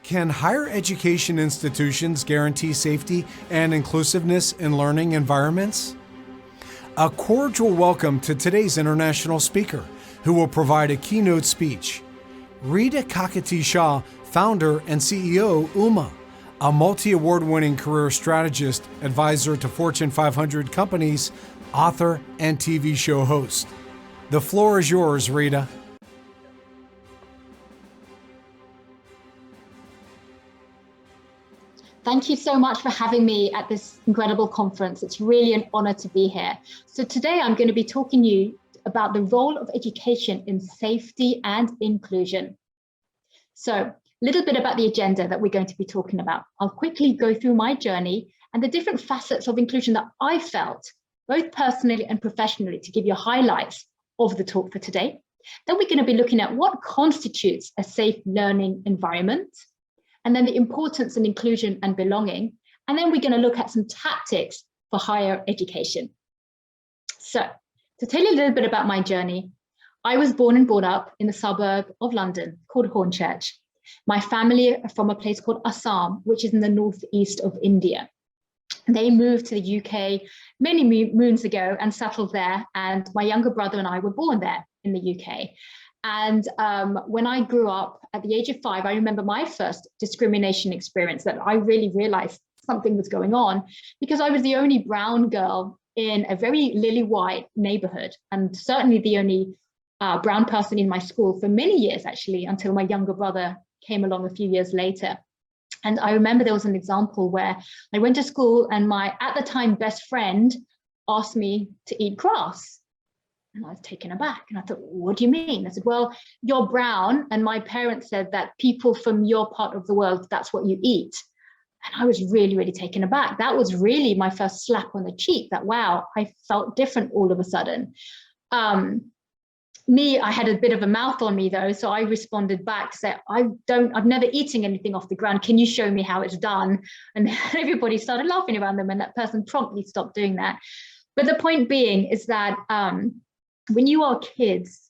Can higher education institutions guarantee safety and inclusiveness in learning environments? A cordial welcome to today's international speaker, who will provide a keynote speech. Rita Shah, founder and CEO, UMA, a multi-award-winning career strategist, advisor to Fortune 500 companies, author, and TV show host. The floor is yours, Rita. Thank you so much for having me at this incredible conference. It's really an honor to be here. So today I'm going to be talking to you about the role of education in safety and inclusion. So a little bit about the agenda that we're going to be talking about. I'll quickly go through my journey and the different facets of inclusion that I felt, both personally and professionally, to give you highlights of the talk for today. Then we're going to be looking at what constitutes a safe learning environment, and then the importance of inclusion and belonging. And then we're going to look at some tactics for higher education. So to tell you a little bit about my journey, I was born and brought up in the suburb of London called Hornchurch. My family are from a place called Assam, which is in the northeast of India. They moved to the UK many moons ago and settled there. And my younger brother and I were born there in the UK. And when I grew up at the age of 5, I remember my first discrimination experience that I really realized something was going on, because I was the only brown girl in a very lily white neighborhood, and certainly the only brown person in my school for many years, actually, until my younger brother came along a few years later. And I remember there was an example where I went to school and my, at the time, best friend asked me to eat grass. And I was taken aback and I thought, what do you mean? I said, well, you're brown. And my parents said that people from your part of the world, that's what you eat. And I was really, really taken aback. That was really my first slap on the cheek, that, wow, I felt different all of a sudden. I had a bit of a mouth on me though. So I responded back to say, I've never eaten anything off the ground. Can you show me how it's done? And everybody started laughing around them, and that person promptly stopped doing that. But the point being is that, when you are kids,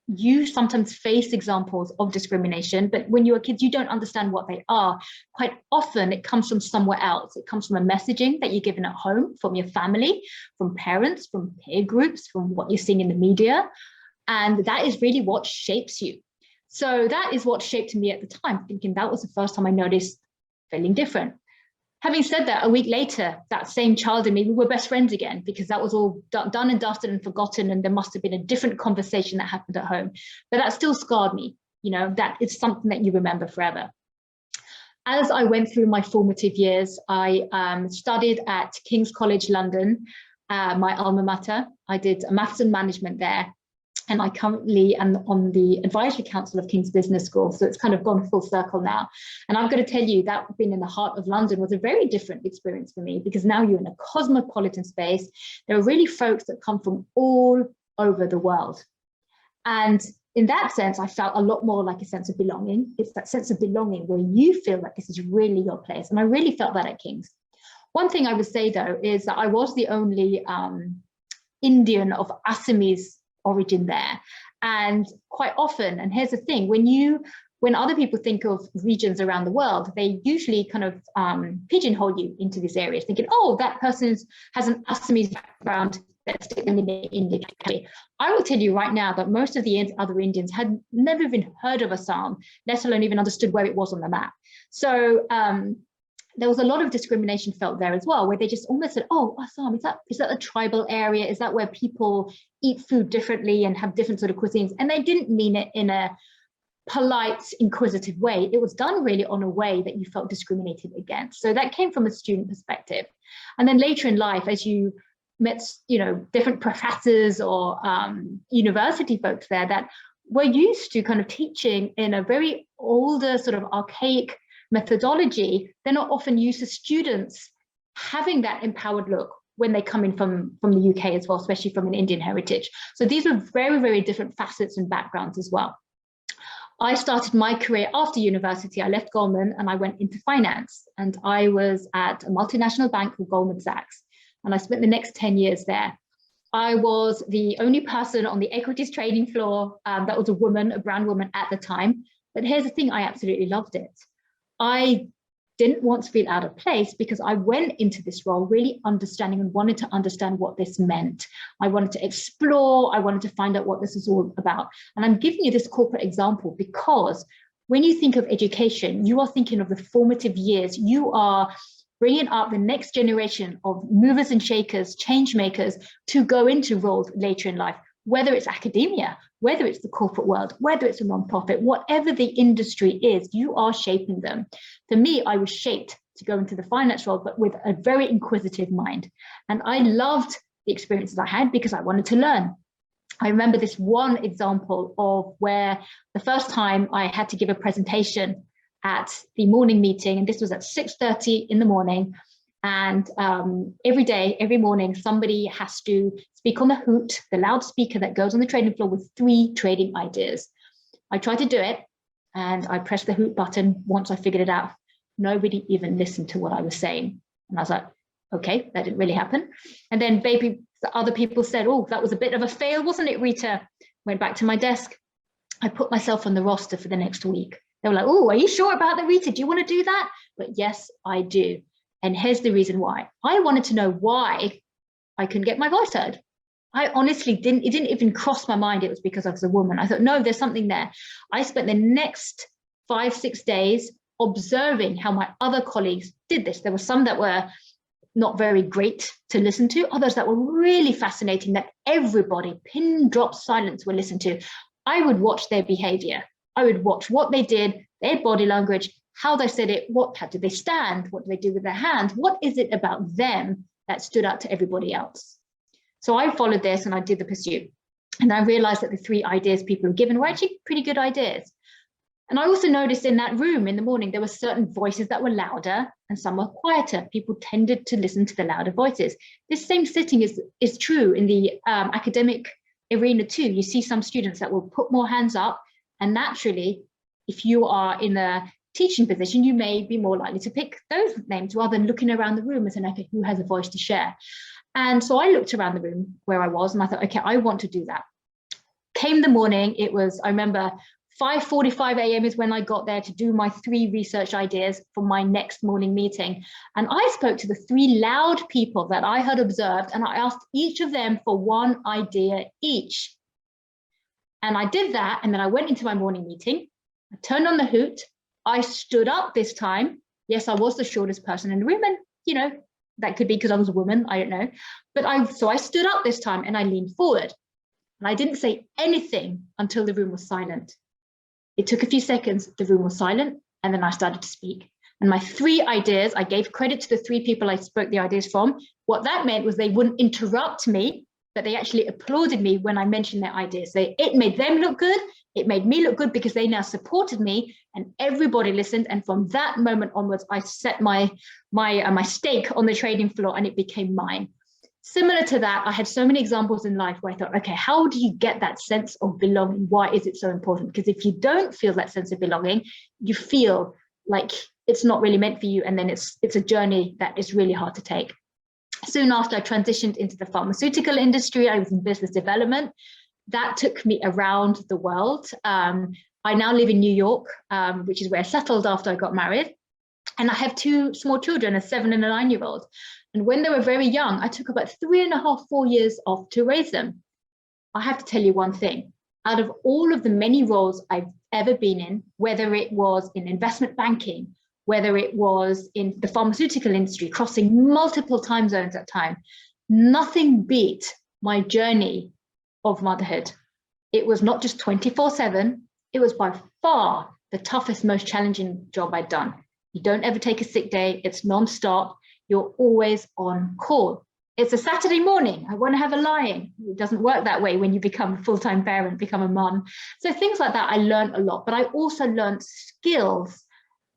you sometimes face examples of discrimination, but when you're kids, you don't understand what they are. Quite often it comes from somewhere else. It comes from a messaging that you're given at home, from your family, from parents, from peer groups, from what you're seeing in the media. And that is really what shapes you. So that is what shaped me at the time, thinking that was the first time I noticed feeling different. Having said that, a week later, that same child and me, we were best friends again, because that was all done and dusted and forgotten, and there must have been a different conversation that happened at home. But that still scarred me. You know, that is something that you remember forever. As I went through my formative years, I studied at King's College London, my alma mater. I did a maths and management there. And I currently am on the advisory council of King's Business School. So it's kind of gone full circle now. And I've got to tell you, that being in the heart of London was a very different experience for me, because now you're in a cosmopolitan space. There are really folks that come from all over the world. And in that sense, I felt a lot more like a sense of belonging. It's that sense of belonging where you feel like this is really your place. And I really felt that at King's. One thing I would say, though, is that I was the only Indian of Assamese origin there. And quite often, and here's the thing, when other people think of regions around the world, they usually kind of pigeonhole you into these areas, thinking, oh, that person has an Assamese background, let's stick them in the Indian country. I will tell you right now that most of the other Indians had never even heard of Assam, let alone even understood where it was on the map. So there was a lot of discrimination felt there as well, where they just almost said, oh, Assam, is that a tribal area? Is that where people eat food differently and have different sort of cuisines? And they didn't mean it in a polite, inquisitive way. It was done really on a way that you felt discriminated against. So that came from a student perspective. And then later in life, as you met, different professors or university folks there that were used to kind of teaching in a very older sort of archaic methodology, they're not often used to students having that empowered look when they come in from the UK as well, especially from an Indian heritage. So these were very, very different facets and backgrounds as well. I started my career after university. I left Goldman and I went into finance, and I was at a multinational bank called Goldman Sachs, and I spent the next 10 years there. I was the only person on the equities trading floor that was a woman, a brown woman at the time. But here's the thing, I absolutely loved it. I didn't want to feel out of place because I went into this role really understanding and wanted to understand what this meant. I wanted to explore, I wanted to find out what this is all about. And I'm giving you this corporate example because when you think of education, you are thinking of the formative years. You are bringing up the next generation of movers and shakers, change makers to go into roles later in life, whether it's academia, whether it's the corporate world, whether it's a nonprofit, whatever the industry is, you are shaping them. For me, I was shaped to go into the finance role, but with a very inquisitive mind. And I loved the experiences I had because I wanted to learn. I remember this one example of where the first time I had to give a presentation at the morning meeting, and this was at 6:30 in the morning. And every day, every morning, somebody has to speak on the hoot, the loudspeaker that goes on the trading floor with 3 trading ideas. I tried to do it, and I pressed the hoot button. Once I figured it out, nobody even listened to what I was saying. And I was like, okay, that didn't really happen. And then maybe other people said, oh, that was a bit of a fail, wasn't it, Rita? Went back to my desk. I put myself on the roster for the next week. They were like, oh, are you sure about that, Rita? Do you want to do that? But yes, I do. And here's the reason why. I wanted to know why I couldn't get my voice heard. I honestly it didn't even cross my mind it was because I was a woman. I thought, no, there's something there. I spent the next 5-6 days observing how my other colleagues did this. There were some that were not very great to listen to, others that were really fascinating, that everybody, pin drop silence, were listened to. I would watch their behavior. I would watch what they did, their body language, how they said it, how did they stand, what do they do with their hands, what is it about them that stood out to everybody else? So I followed this and I did the pursuit. And I realized that the 3 ideas people were given were actually pretty good ideas. And I also noticed in that room in the morning, there were certain voices that were louder and some were quieter. People tended to listen to the louder voices. This same sitting is true in the academic arena too. You see some students that will put more hands up, and naturally, if you are in a teaching position, you may be more likely to pick those names rather than looking around the room and saying, okay, who has a voice to share? And so I looked around the room where I was and I thought, okay, I want to do that. Came the morning, I remember 5:45 a.m. is when I got there to do my 3 research ideas for my next morning meeting. And I spoke to the 3 loud people that I had observed, and I asked each of them for 1 idea each. And I did that, and then I went into my morning meeting. I turned on the hoot. I stood up this time. Yes, I was the shortest person in the room, and that could be because I was a woman, I don't know. But so I stood up this time and I leaned forward. And I didn't say anything until the room was silent. It took a few seconds, the room was silent, and then I started to speak. And my 3 ideas, I gave credit to the 3 people I spoke the ideas from. What that meant was they wouldn't interrupt me, but they actually applauded me when I mentioned their ideas. It made them look good, it made me look good because they now supported me, and everybody listened. And from that moment onwards, I set my stake on the trading floor, and it became mine. Similar to that, I had so many examples in life where I thought, okay, how do you get that sense of belonging? Why is it so important? Because if you don't feel that sense of belonging, you feel like it's not really meant for you. And then it's a journey that is really hard to take. Soon after I transitioned into the pharmaceutical industry, I was in business development. That took me around the world. I now live in New York, which is where I settled after I got married. And I have 2 small children, a 7 and a 9-year-old. And when they were very young, I took about 3.5, 4 years off to raise them. I have to tell you one thing. Out of all of the many roles I've ever been in, whether it was in investment banking, whether it was in the pharmaceutical industry, crossing multiple time zones at time, nothing beat my journey of motherhood. It was not just 24/7. It was by far the toughest, most challenging job I'd done. You don't ever take a sick day. It's nonstop. You're always on call. It's a Saturday morning. I want to have a lie-in. It doesn't work that way when you become a full-time parent, become a mum. So things like that, I learned a lot, but I also learned skills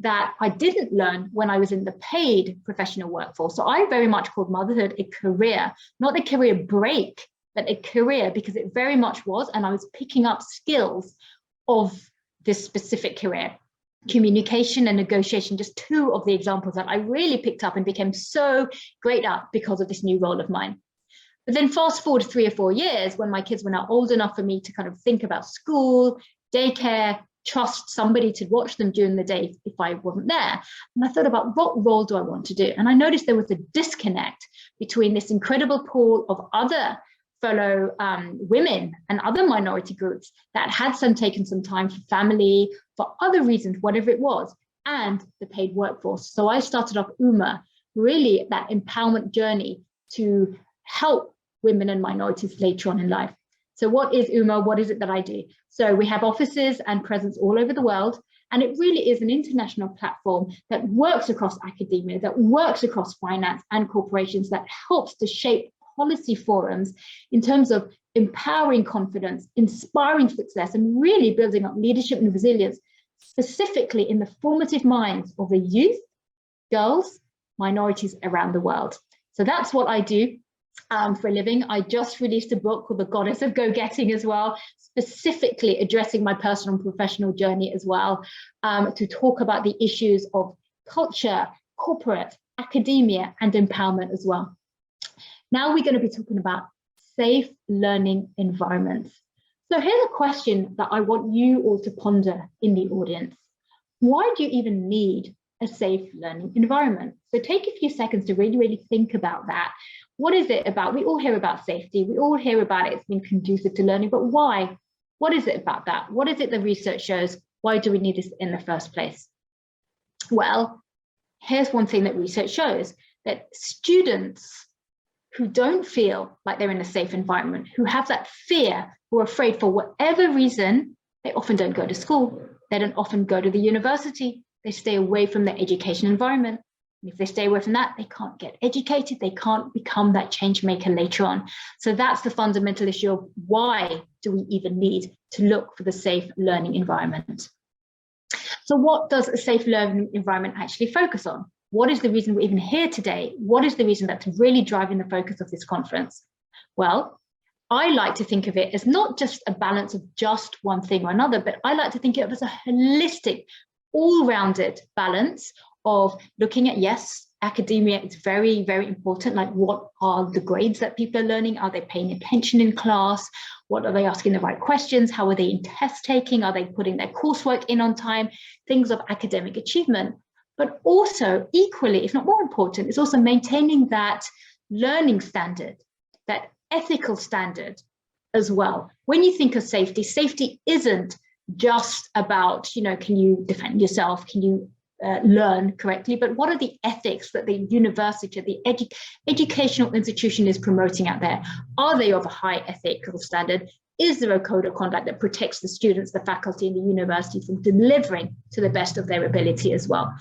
that I didn't learn when I was in the paid professional workforce. So I very much called motherhood a career, not a career break, but a career, because it very much was, and I was picking up skills of this specific career. Communication and negotiation, just 2 of the examples that I really picked up and became so great at because of this new role of mine. But then fast forward 3 or 4 years, when my kids were now old enough for me to kind of think about school, daycare, trust somebody to watch them during the day if I wasn't there. And I thought about, what role do I want to do? And I noticed there was a disconnect between this incredible pool of other fellow women and other minority groups that had taken some time for family, for other reasons, whatever it was, and the paid workforce. So I started off UMA, really that empowerment journey to help women and minorities later on in life. So what is UMA? What is it that I do? So we have offices and presence all over the world, and it really is an international platform that works across academia, that works across finance and corporations, that helps to shape policy forums in terms of empowering confidence, inspiring success, and really building up leadership and resilience, specifically in the formative minds of the youth, girls, minorities around the world. So that's what I do for a living. I just released a book called The Goddess of Go-Getting as well, specifically addressing my personal and professional journey as well, to talk about the issues of culture, corporate, academia, and empowerment as well. Now we're going to be talking about safe learning environments. So here's a question that I want you all to ponder in the audience. Why do you even need a safe learning environment? So take a few seconds to really think about that. What is it about? We all hear about safety. We all hear about it's being conducive to learning, but why? What is it about that? What is it the research shows? Why do we need this in the first place? Well, here's one thing that research shows, that students who don't feel like they're in a safe environment, who have that fear, who are afraid for whatever reason, they often don't go to school. They don't often go to the university. They stay away from their education environment. And if they stay away from that, they can't get educated. They can't become that change maker later on. So that's the fundamental issue of why do we even need to look for the safe learning environment. So what does a safe learning environment actually focus on? What is the reason we're even here today? What is the reason that's really driving the focus of this conference? Well, I like to think of it as not just a balance of just one thing or another, but I like to think of it as a holistic, all-rounded balance of looking at, yes, academia is very, very important. Like, what are the grades that people are learning? Are they paying attention in class? What are they asking the right questions? How are they in test taking? Are they putting their coursework in on time? Things of academic achievement. But also, equally, if not more important, is also maintaining that learning standard, that ethical standard as well. When you think of safety, safety isn't just about, can you defend yourself? Can you learn correctly? But what are the ethics that the university, the educational institution is promoting out there? Are they of a high ethical standard? Is there a code of conduct that protects the students, the faculty, and the university from delivering to the best of their ability as well?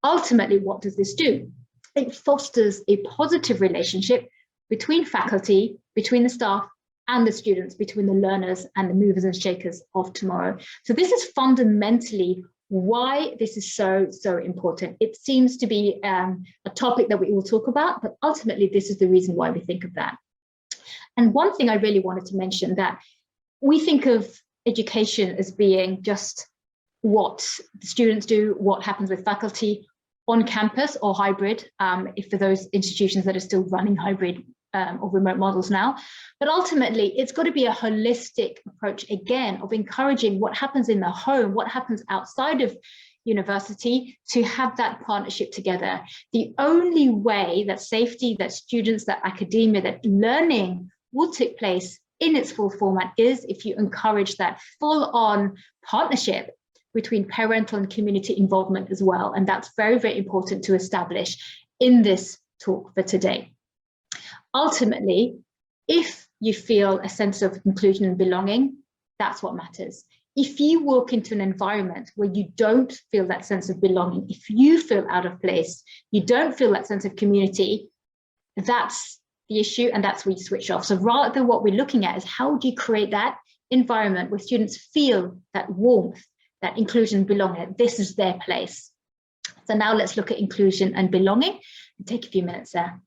Ultimately, what does this do? It fosters a positive relationship between faculty, between the staff, and the students, between the learners and the movers and shakers of tomorrow. So this is fundamentally why this is so important. It seems to be a topic that we will talk about, but ultimately this is the reason why we think of that. And one thing I really wanted to mention, that we think of education as being just what the students do, what happens with faculty on campus or hybrid, if for those institutions that are still running hybrid or remote models now. But ultimately, it's got to be a holistic approach, again, of encouraging what happens in the home, what happens outside of university, to have that partnership together. The only way that safety, that students, that academia, that learning will take place in its full format is if you encourage that full-on partnership between parental and community involvement as well. And that's very, very important to establish in this talk for today. Ultimately, if you feel a sense of inclusion and belonging, that's what matters. If you walk into an environment where you don't feel that sense of belonging, if you feel out of place, you don't feel that sense of community, that's the issue, and that's where you switch off. So rather, what we're looking at is how do you create that environment where students feel that warmth, that inclusion and belonging, this is their place. So now let's look at inclusion and belonging and take a few minutes there.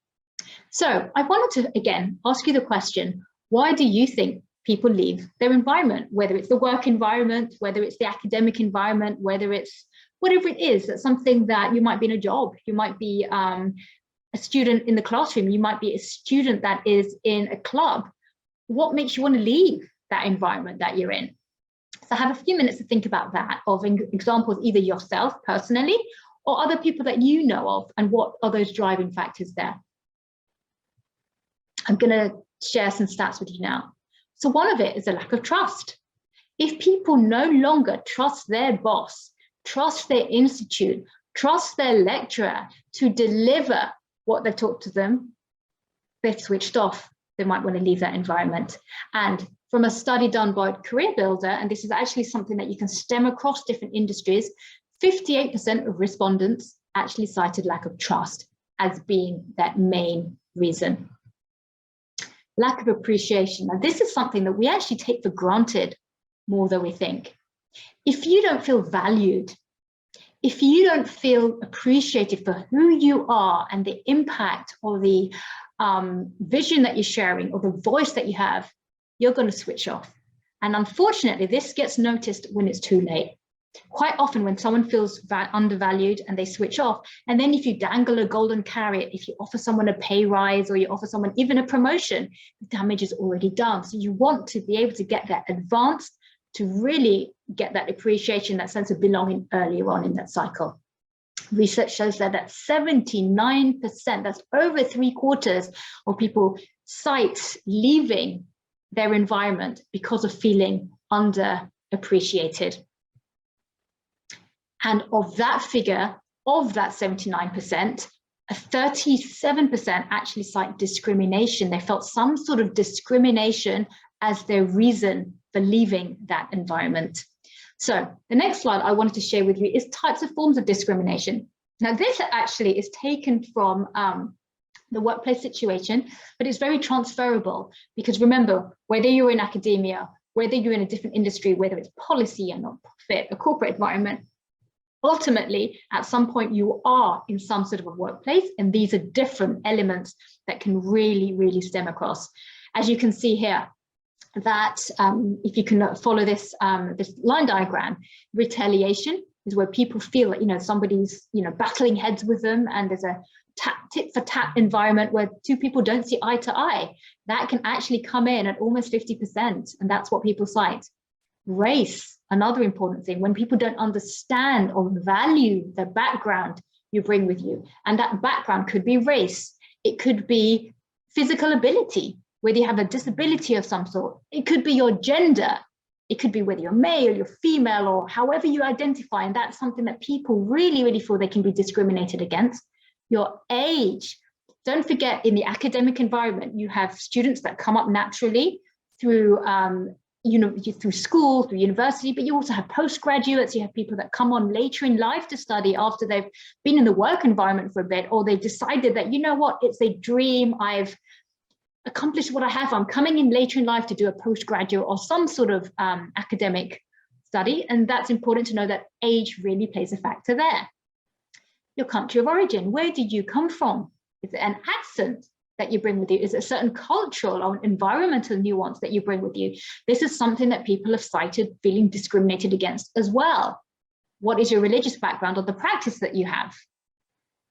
So I wanted to, again, ask you the question, why do you think people leave their environment, whether it's the work environment, whether it's the academic environment, whether it's whatever it is, that's something that you might be in a job, you might be a student in the classroom, you might be a student that is in a club. What makes you want to leave that environment that you're in? So have a few minutes to think about that, of examples, either yourself personally or other people that you know of, and what are those driving factors there. I'm going to share some stats with you now. So one of it is a lack of trust. If people no longer trust their boss, trust their institute, trust their lecturer to deliver what they've taught to them, they've switched off. They might want to leave that environment. And from a study done by Career Builder, and this is actually something that you can stem across different industries, 58% of respondents actually cited lack of trust as being that main reason. Lack of appreciation. Now, this is something that we actually take for granted more than we think. If you don't feel valued, if you don't feel appreciated for who you are and the impact or the vision that you're sharing or the voice that you have, you're going to switch off. And unfortunately, this gets noticed when it's too late. Quite often when someone feels undervalued and they switch off, and then if you dangle a golden carrot, if you offer someone a pay rise or you offer someone even a promotion, the damage is already done. So you want to be able to get that advanced, to really get that appreciation, that sense of belonging earlier on in that cycle. Research shows that 79%, that's over 3/4 of people, cite leaving their environment because of feeling underappreciated. And of that figure, of that 79%, 37% actually cite discrimination. They felt some sort of discrimination as their reason for leaving that environment. So the next slide I wanted to share with you is types of forms of discrimination. Now, this actually is taken from the workplace situation, but it's very transferable, because remember, whether you're in academia, whether you're in a different industry, whether it's policy, a non-profit, a corporate environment, ultimately, at some point, you are in some sort of a workplace, and these are different elements that can really, really stem across. As you can see here, that if you can follow this this line diagram, retaliation is where people feel that somebody's battling heads with them, and there's a tit for tat environment where two people don't see eye to eye. That can actually come in at almost 50%, and that's what people cite. Race, another important thing, when people don't understand or value the background you bring with you, and that background could be race, it could be physical ability, whether you have a disability of some sort, it could be your gender, it could be whether you're male, you're female, or however you identify, and that's something that people really, really feel they can be discriminated against. Your age, don't forget, in the academic environment, you have students that come up naturally through through school, through university, but you also have postgraduates, you have people that come on later in life to study after they've been in the work environment for a bit, or they've decided that, it's a dream, I've accomplished what I have, I'm coming in later in life to do a postgraduate or some sort of academic study. And that's important to know that age really plays a factor there. Your country of origin, where did you come from? Is it an accent that you bring with you? Is it a certain cultural or environmental nuance that you bring with you? This is something that people have cited feeling discriminated against as well. What is your religious background or the practice that you have?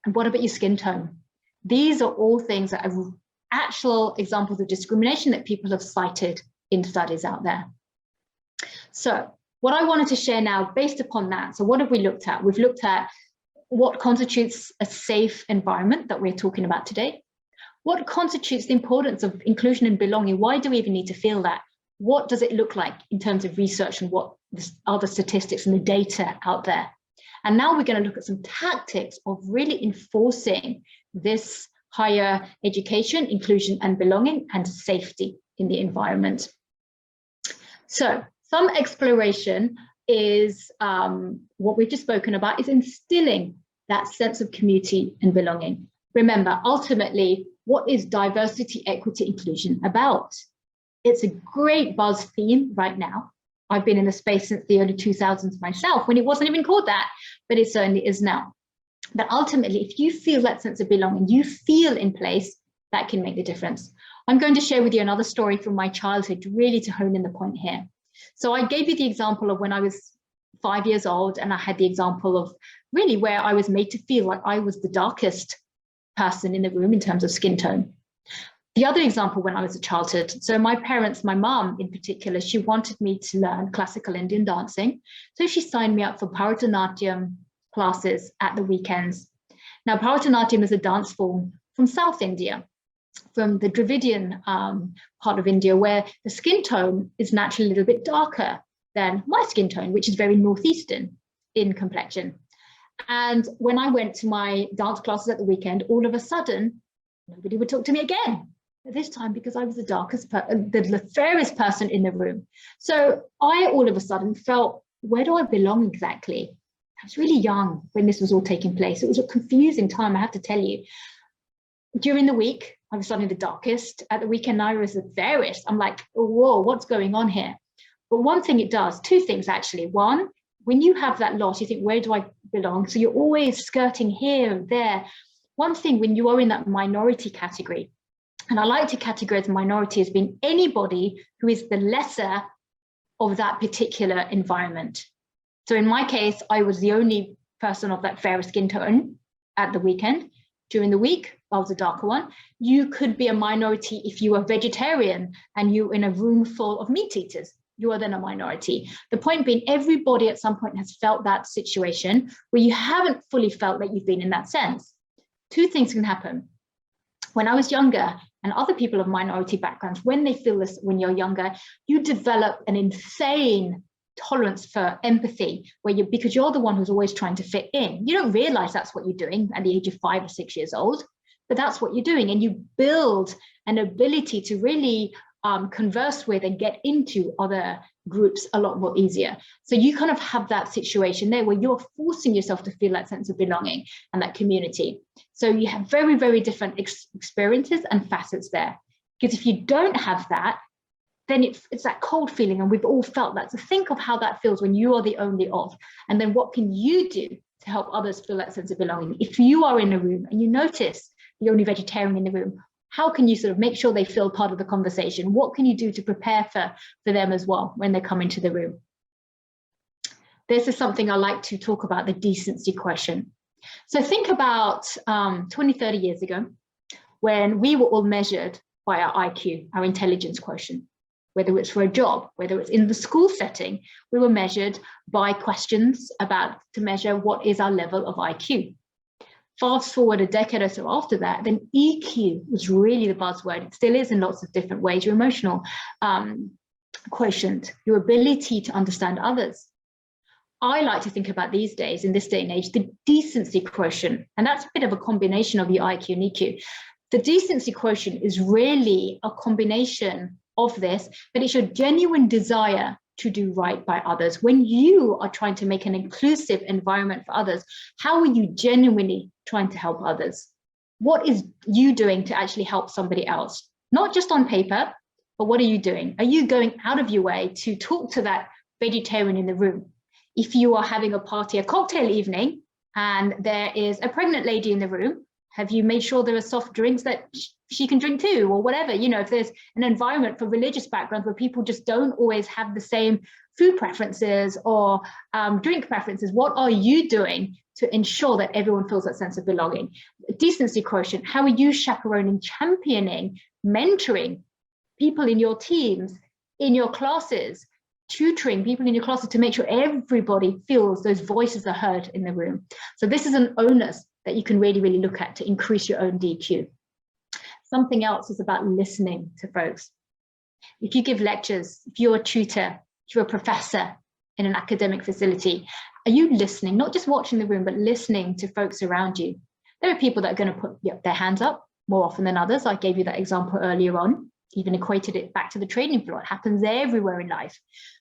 And what about your skin tone? These are all things that are actual examples of discrimination that people have cited in studies out there. So what I wanted to share now based upon that, so what have we looked at? We've looked at what constitutes a safe environment that we're talking about today. What constitutes the importance of inclusion and belonging? Why do we even need to feel that? What does it look like in terms of research, and what are the statistics and the data out there? And now we're going to look at some tactics of really enforcing this higher education, inclusion and belonging, and safety in the environment. So some exploration is what we've just spoken about, is instilling that sense of community and belonging. Remember, ultimately, what is diversity, equity, inclusion about? It's a great buzz theme right now. I've been in the space since the early 2000s myself, when it wasn't even called that, but it certainly is now. But ultimately, if you feel that sense of belonging, you feel in place, that can make the difference. I'm going to share with you another story from my childhood, really to hone in the point here. So I gave you the example of when I was 5 years old, and I had the example of really where I was made to feel like I was the darkest person in the room in terms of skin tone. The other example, when I was a childhood, so my parents, my mom in particular, she wanted me to learn classical Indian dancing. So she signed me up for Bharatanatyam classes at the weekends. Now, Bharatanatyam is a dance form from South India, from the Dravidian part of India, where the skin tone is naturally a little bit darker than my skin tone, which is very northeastern in complexion. And when I went to my dance classes at the weekend, all of a sudden, nobody would talk to me again. This time because I was the fairest person in the room. So I all of a sudden felt, where do I belong exactly? I was really young when this was all taking place. It was a confusing time, I have to tell you. During the week, I was suddenly the darkest. At the weekend, I was the fairest. I'm like, oh, whoa, what's going on here? But one thing it does, two things actually. One, when you have that loss, you think, where do I belong? So you're always skirting here and there. One thing, when you are in that minority category, and I like to categorize minority as being anybody who is the lesser of that particular environment. So in my case, I was the only person of that fairer skin tone at the weekend. During the week, I was a darker one. You could be a minority if you are vegetarian and you're in a room full of meat eaters. You are then a minority. The point being, everybody at some point has felt that situation where you haven't fully felt that you've been in that sense. Two things can happen. When I was younger, and other people of minority backgrounds, when they feel this when you're younger, you develop an insane tolerance for empathy, because you're the one who's always trying to fit in. You don't realize that's what you're doing at the age of 5 or 6 years old, but that's what you're doing. And you build an ability to really converse with and get into other groups a lot more easier. So you kind of have that situation there where you're forcing yourself to feel that sense of belonging and that community. So you have very, very different experiences and facets there. Because if you don't have that, then it's that cold feeling, and we've all felt that. So think of how that feels when you are the only of, and then what can you do to help others feel that sense of belonging? If you are in a room and you notice the only vegetarian in the room, how can you sort of make sure they feel part of the conversation? What can you do to prepare for them as well when they come into the room? This is something I like to talk about, the decency question. So think about 20, 30 years ago, when we were all measured by our IQ, our intelligence quotient, whether it's for a job, whether it's in the school setting, we were measured by questions to measure what is our level of IQ. Fast forward a decade or so after that, then EQ was really the buzzword. It still is in lots of different ways. Your emotional quotient, your ability to understand others. I like to think about these days, in this day and age, the decency quotient, and that's a bit of a combination of your IQ and EQ. The decency quotient is really a combination of this, but it's your genuine desire to do right by others. When you are trying to make an inclusive environment for others, how are you genuinely trying to help others? What is you doing to actually help somebody else? Not just on paper, but what are you doing? Are you going out of your way to talk to that vegetarian in the room? If you are having a party, a cocktail evening, and there is a pregnant lady in the room, have you made sure there are soft drinks that she can drink too, or whatever? You know, if there's an environment for religious backgrounds where people just don't always have the same food preferences or drink preferences, what are you doing to ensure that everyone feels that sense of belonging? Decency quotient, how are you chaperoning, championing, mentoring people in your teams, in your classes, tutoring people in your classes to make sure everybody feels those voices are heard in the room? So this is an onus that you can really, really look at to increase your own DQ. Something else is about listening to folks. If you give lectures, if you're a tutor, if you're a professor in an academic facility, are you listening, not just watching the room, but listening to folks around you? There are people that are going to put their hands up more often than others. I gave you that example earlier on, even equated it back to the training floor. It happens everywhere in life.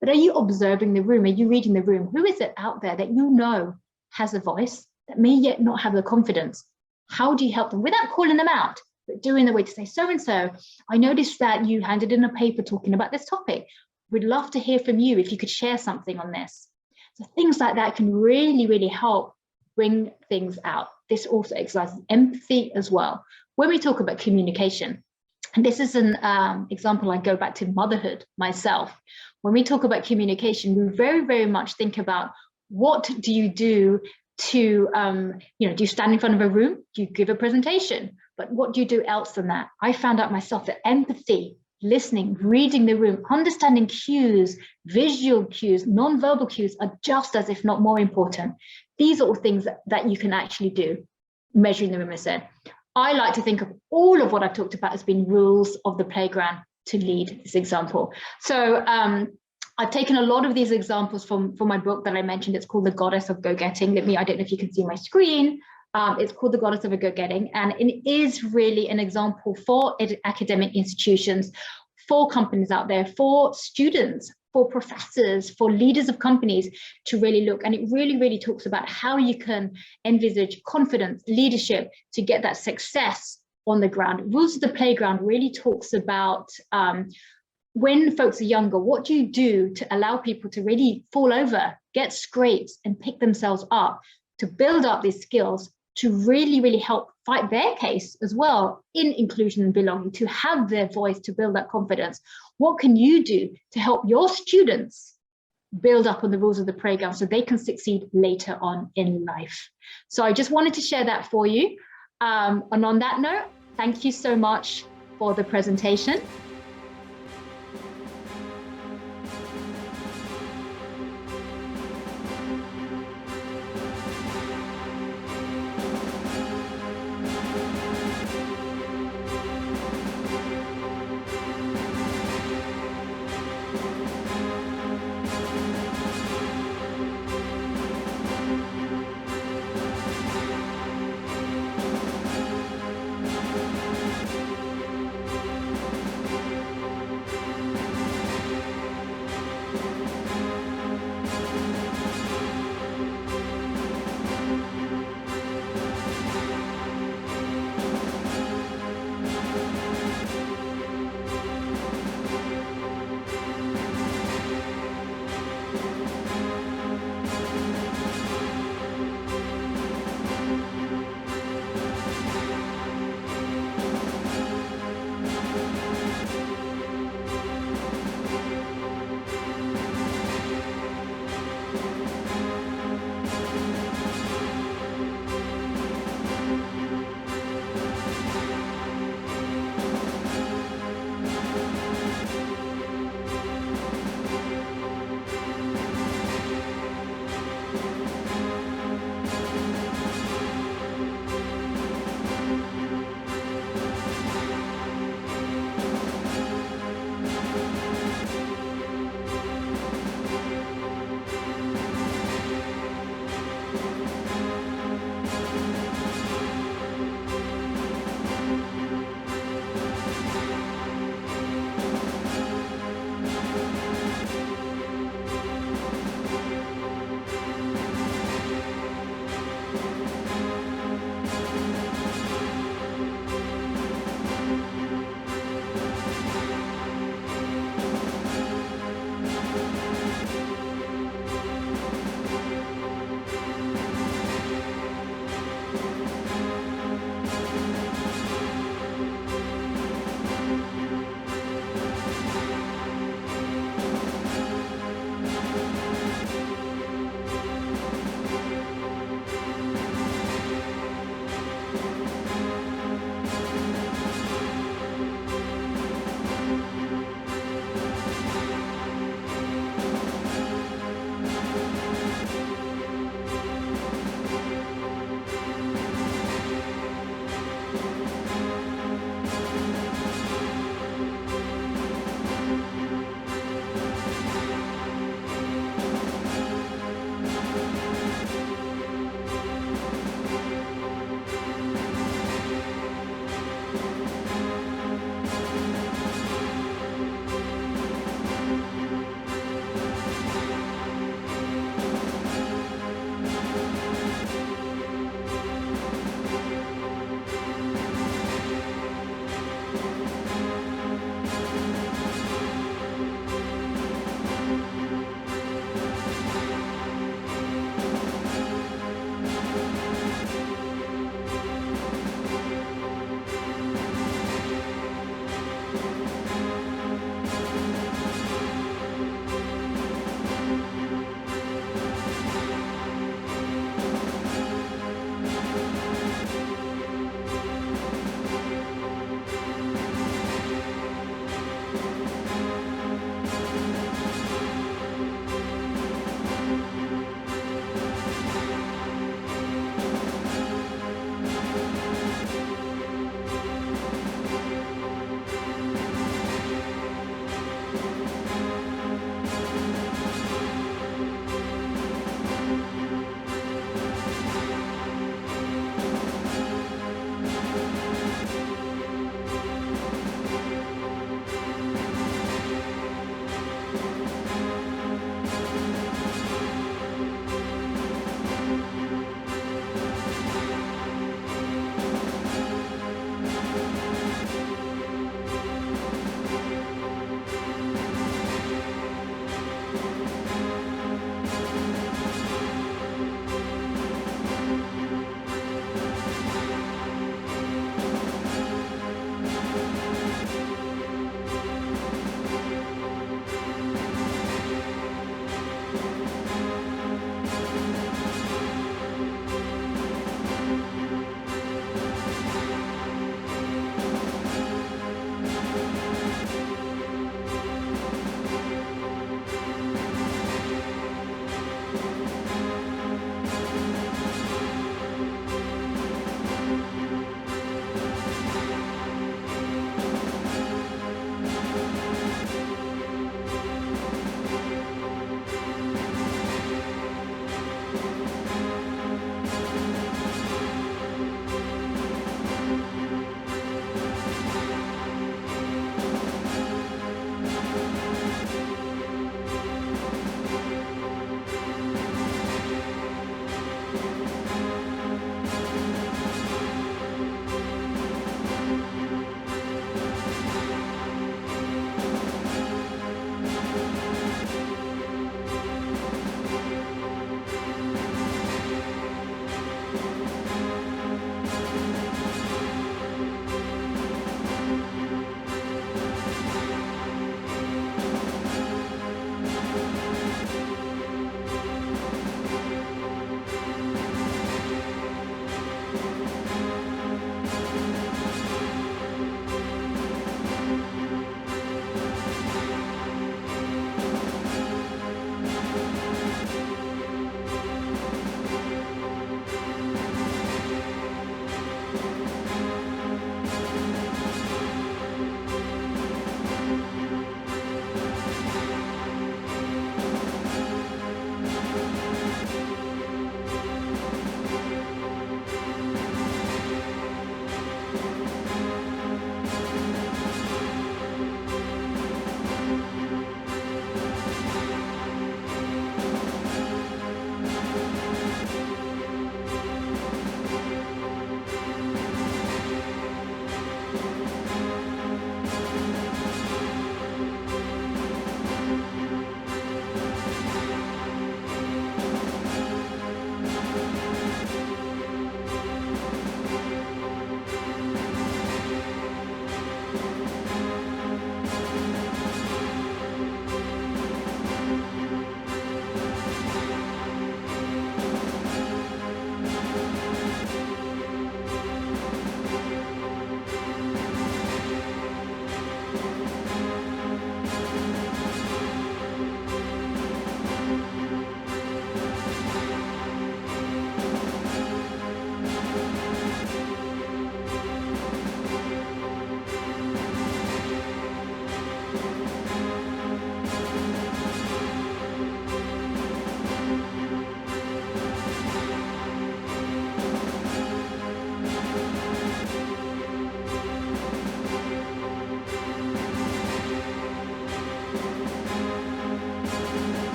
But are you observing the room? Are you reading the room? Who is it out there that you know has a voice that may yet not have the confidence? How do you help them without calling them out, but doing the way to say, so-and-so, I noticed that you handed in a paper talking about this topic. We'd love to hear from you if you could share something on this. So things like that can really, really help bring things out. This also exercises empathy as well. When we talk about communication, and this is an example, I go back to motherhood myself. When we talk about communication, we very, very much think about what do you do to, do you stand in front of a room? Do you give a presentation? But what do you do else than that? I found out myself that empathy, listening, reading the room, understanding cues, visual cues, non-verbal cues are just as, if not more important. These are all things that you can actually do, measuring the room, as I said. I like to think of all of what I've talked about as being rules of the playground to lead this example. So I've taken a lot of these examples from my book that I mentioned. It's called The Goddess of Go-Getting. I don't know if you can see my screen. It's called The Goddess of Go-Getting, and it is really an example for academic institutions, for companies out there, for students, for professors, for leaders of companies to really look. And it really, really talks about how you can envisage confidence, leadership to get that success on the ground. Rules of the Playground really talks about when folks are younger, what do you do to allow people to really fall over, get scrapes, and pick themselves up, to build up these skills, to really, really help fight their case as well in inclusion and belonging, to have their voice, to build that confidence. What can you do to help your students build up on the rules of the playground so they can succeed later on in life? So I just wanted to share that for you. And on that note, thank you so much for the presentation.